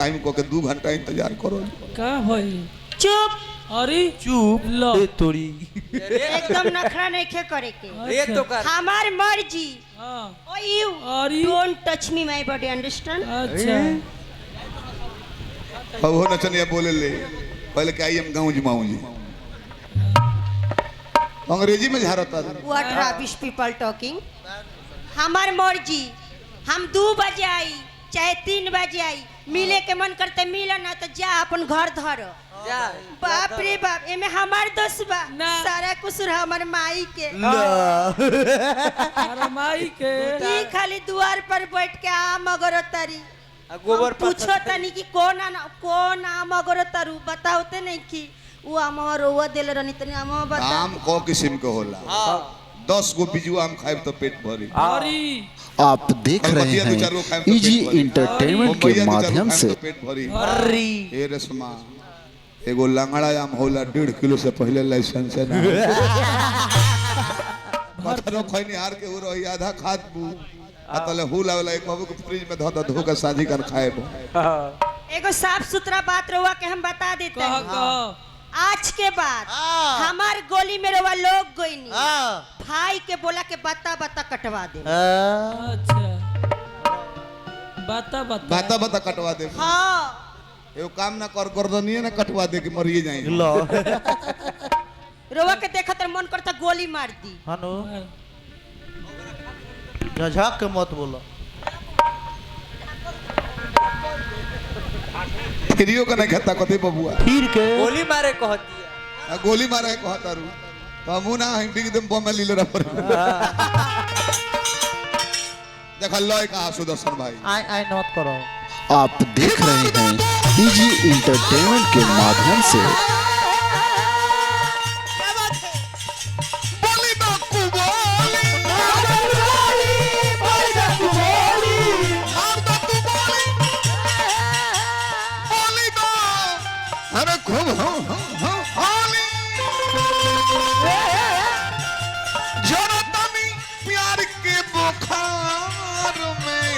Time को के 2 घंटा इंतजार करो का भाई चुप। अरे चुप लो ए तोरी एकदम नखरा नहीं खे करे के। ये तो कर हमार मर्जी। हां ओ यू अरे don't touch me my body understand. अच्छा अब हो नचनिया बोले ले पहले क्या हम गाँव जमाऊं जी अंग्रेजी में झारता व्हाट रबिश पीपल टॉकिंग। हमार मर्जी। हम 2 बजे आई चाहे 3 बजे आई, मिले के मन करते मिला ना तो जा अपन घर धरो। बाप रे बाप एमे हमार दोस्त बा ना। सारा कुसुर हमर माई के। अरे माई के ई खाली द्वार पर बैठ के आम अगर तारी गोबर पूछो तनी कि कौन आम अगर तारू बताओते नहीं कि वो आम रोवा देले रहनी तनी आम बता। आम को किस्म के होला 10 गो बिजू आम खाए तो पेट भरी। अरे आप देख रहे हैं इजी इंटरटेनमेंट के माध्यम से। पेट भरी अरे ए रस्मा एगो लंगड़ा आम होला 1.5 किलो से पहले लाइसेंस है ना पत्थरों खैनी हार के हो रही आधा खाद बू अतले हुला वाला एक बाबू के फ्रिज में धो के साजी कर खाए बो। एगो साफ सुथरा बात रहुआ के हम बता देते कह हैं। कह आज के बाद हमार गोली में रहुआ लोग गोइनी भाई के बोला के बता बता कटवा दे। अच्छा बता बता बाता बाता कटवा दे। हाँ एगो काम ना कर गर्दनिए ना कटवा दे कि मरिए जाए। लो रहुआ के देखा तर मन करता गोली मार दी। हनु झक के मत बोलो फिरियो का नहीं खाता कते बबुआ फिर के गोली मारे कहती है गोली मारे कहता रू तो हमू ना हम बिग दम बम लीले रपर देखा लय का सुदर्शन भाई आई नोट करो। आप देख रहे हैं इजी इंटरटेनमेंट के माध्यम से। अरे खूब होली जरतनी प्यार के बुखार में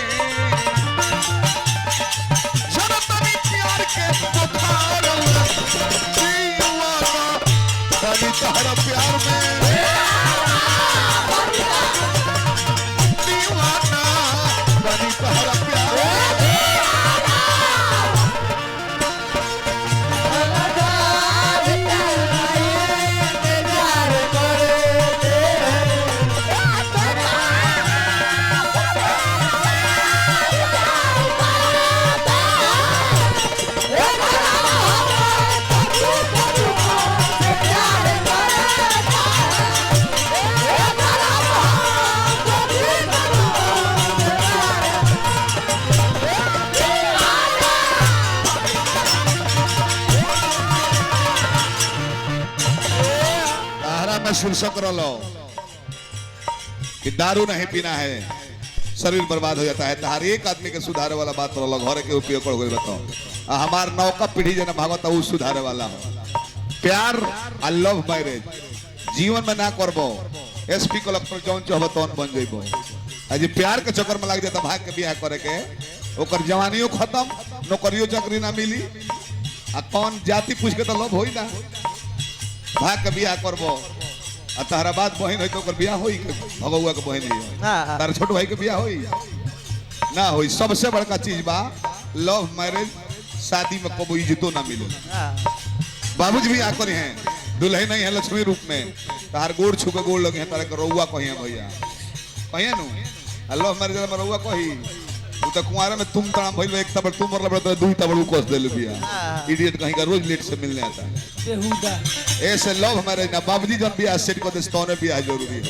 जरतनी प्यार के बुखार में दीवाना तनी तहरा प्यार में दीवाना तनी तहरा प्यार में। शीर्षक लो कि दारू नहीं पीना है शरीर बर्बाद हो जाता है। तो हर एक आदमी के सुधारे वाला बात लो घर के उपयोग कर बताओ हमार नौका पीढ़ी जना भागवत वो सुधारे वाला हो। प्यार आ लव मैरिज जीवन में ना करबो एसपी कलेक्टर जौन चाहबो तौन बन जइबो। आज प्यार के चक्कर में लग जाता भाग के ब्याह करे के ओकर जवानियों खत्म नौकरियों चाकरी ना मिली आ कौन जाति पूछ के तो लव होई ना भाग के ब्याह करबो आ तहरा बात बहन है तो ओकर बियाह होई के भगौआ के बहन है तार छोट भाई के बियाह होई ना होई। सबसे बड़का चीज बा लव मैरिज शादी में कबो इज्जतो ना मिले। बाबूजी भी आकर हैं दुल्हन नहीं है लक्ष्मी रूप में तार गोड़ छू के गोड़ लगे हैं तारे के रउआ कहिया भैया कहिया नु लव मैरिज में रउआ कही उ त कुंवारे में तुम तड़ाम भइल एक तबड़ तुम मरला तो 2 तबड़ उ कस देल बिया इडियट कहीं का रोज लेट से मिलने आता है बेहुदा ऐसे लव मैरिज ना बाबूजी जन बियाह सेट को देस्तौने बियाह जरूरी है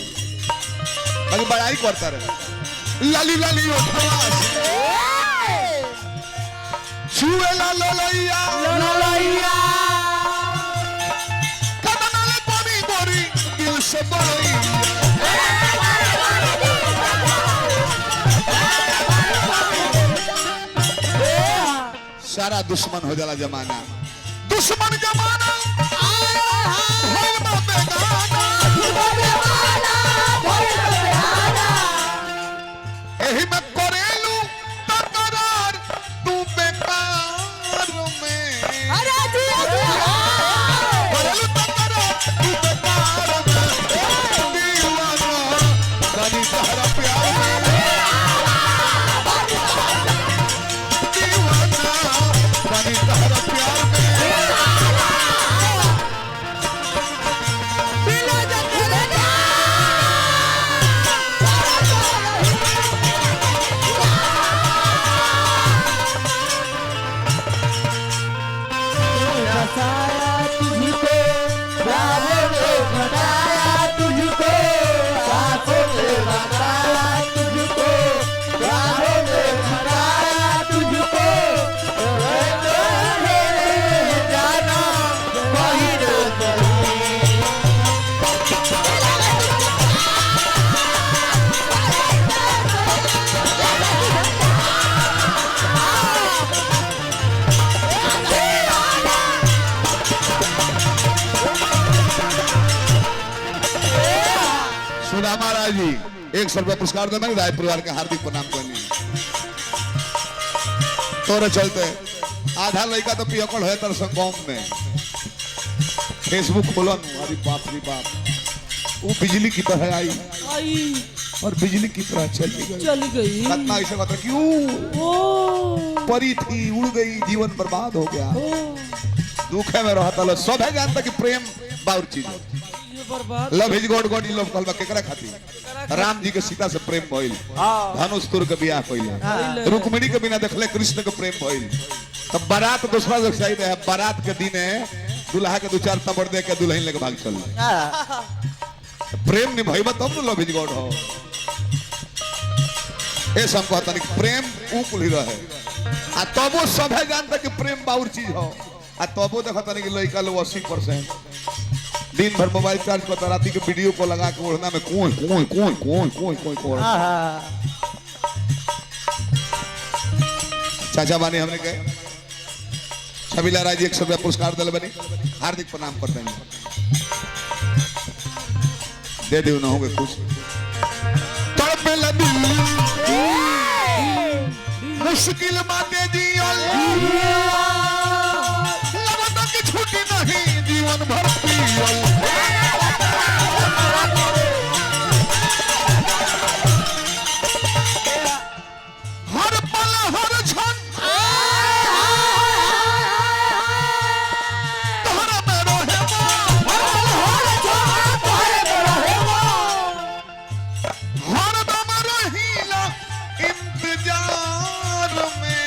बाकी बड़ाई करता रहे लाली लाली उठवास छुए ला ललैया कदनाले बोरी बोरी दिल से बड़ी सारा दुश्मन हो जाला जमाना दुश्मन जमाना एही में करेलू तकरार तू बेकार बसाया तुझको, प्यारों ने बनाया तुझको, सांसों में बनाया तुझको, प्यारों ने बनाया तुझको, जाना कहीं न कहीं। सुधा महाराज जी 100 रुपया पुरस्कार देना राय परिवार के हार्दिक प्रणाम करनी तोरे चलते आधा लड़का तो पियकड़ है तर गाँव में फेसबुक खोलन अरे बाप रे बाप वो बिजली की तरह आई आई और बिजली की तरह चली गई चली गई। कितना ऐसे कहता क्यों ओ परी थी उड़ गई जीवन बर्बाद हो गया ओ दुखे में रहता लो सब है जानता कि प्रेम बाउर चीज है ये बर्बाद love is god god in love कहलबा केकरा खातिर राम जी के सीता से प्रेम भइल धनुष तुर के बियाह कइले रुक्मिणी के बिना देखले कृष्ण के प्रेम भइल तब बारात दूसरा जगह से रहे बारात के दिने दुल्हा के दो चार तबड़ दे के दुल्हन लेके भाग चल प्रेम नहीं भइबा तब न लव इज गॉड हो ए सब कहता नहीं प्रेम ऊकुल ही रहे आ तबो सब है जानता कि प्रेम बाउर चीज हो आ तबो देखता नहीं कि लड़का लोग 80% दिन भर मोबाइल चार्ज करता राती के वीडियो को लगा के ओढ़ना में कोई कोई कोई कोई कोई कोई कोई चाचा बानी हमने कहे छबीला राज जी 100 रुपया पुरस्कार दिल बनी हार्दिक प्रणाम करते हैं दे दे ना होगे खुश तड़पे लगी मुश्किल बातें जी लगता कि छूटी नहीं जीवन भर पियल हर पल हर क्षण तोहरा में रहे हर दम रहीला इंतजार में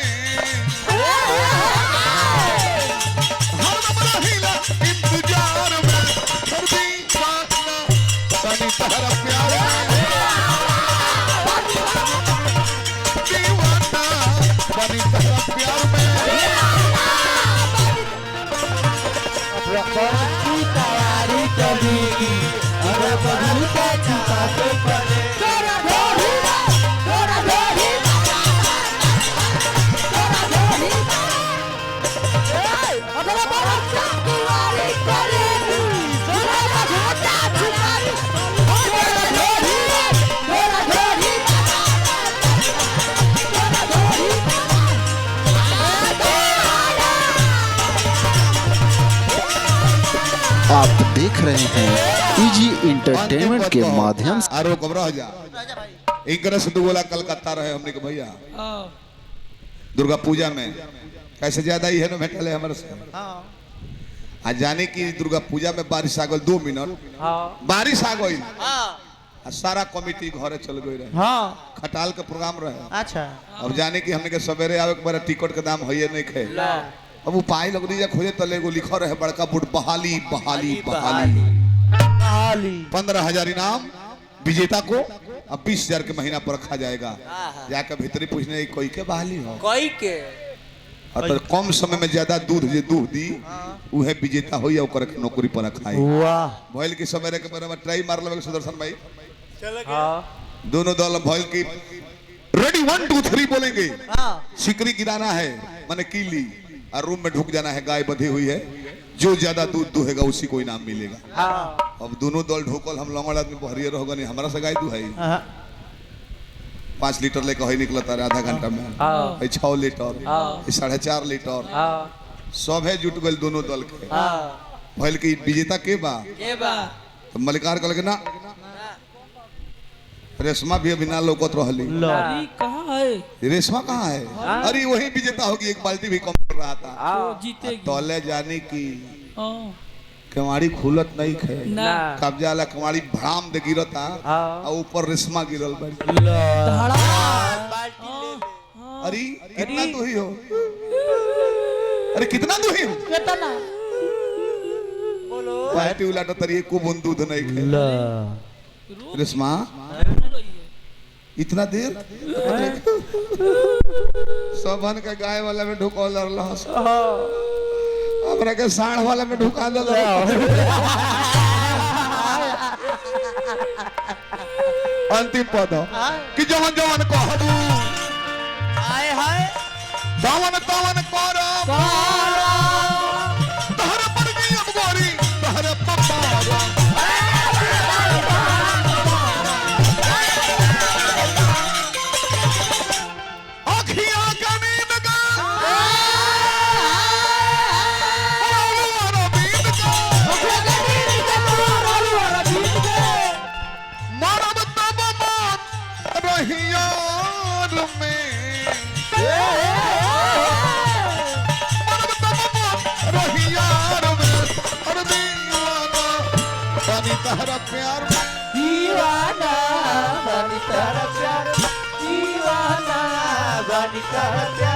हर दम रहीला इंतजार में हर दीवाना सनी तहरा प्यार दीवाना बनी तहरा प्यार में की तैयारी करेगी अरे बबू के छाते पड़े आप देख रहे हैं इजी इंटरटेनमेंट के माध्यम से आरो कमरा जा इनकरे से दुगोला कलकत्ता रहे हमने के भैया हाँ दुर्गा पूजा में कैसे ज्यादा ही है ना भेटल है हमारे से आ जाने की दुर्गा पूजा में बारिश आ गई 2 मिनट बारिश आ गई आ सारा कमिटी घरे चल गई रहे हाँ खटाल के प्रोग्राम रहे अच्छा अब जाने की हमने के सवेरे आवे के बारे टिकट के दाम होइए नहीं खे अब वो पाई लग रही खोजे तले को लिखो रहे बड़का बुट बहाली बहाली बहाली 15,000 इनाम विजेता को अब 20,000 के महीना पर रखा जाएगा जाकर भीतरी पूछने कोई के बहाली हो कोई के और तो कम समय में ज्यादा दूध जे दूध दी उहे विजेता हो या ओकर नौकरी पर रखाई वाह भइल की सवेरे के बारे में ट्राई मार लेवे सुदर्शन भाई हाँ दोनों दल भइल की रेडी 1 2 3 बोलेंगे हाँ सिकरी गिराना है माने कीली और रूम में ढुक जाना है गाय बंधी हुई है जो ज्यादा दूध दूहेगा उसी को इनाम मिलेगा हाँ अब दोनों दल ढुकल हम लंगड़ आदमी बहरिए रहोगा नहीं हमारा से गाय दुहाई 5 लीटर लेकर ही निकला तारे आधा घंटा में 6 लीटर 4.5 लीटर सब है जुट गए दोनों दल के भइल की विजेता के बा तो मलिकार कहल के ना रेशमा भी अभी ना लौकत रहली अरे कहाँ है रेशमा कहाँ है अरे वही विजेता होगी एक बाल्टी भी कम कर रहा था वो जीतेगी तौले जाने की हाँ, कमाड़ी खुलत नहीं खे ना कब्जा ला कमाड़ी भड़ाम दे गिरता और ऊपर रेशमा गिरल बा धड़ा अरे कितना तू ही हो अरे कितना तू ही हो कितना पार्टी उलाटा तरी को बूंद दूध नहीं खे ला रेशमा इतना देर सबन के गाय वाला में ढुकल रहलस हमरा के साढ़ वाला में ढुका दल अंतिम पद कि जवन जवन कहबू हाय हाय तवन तवन करब तहर पर नियम गोरी तहर पप्पा अखियां का नींद का मरब तब मन रहियार में रहियार में और दीवाना बनी तहरा प्यार में दीवाना बनी तेरा प्यार दीवाना बनी तेरा प्यार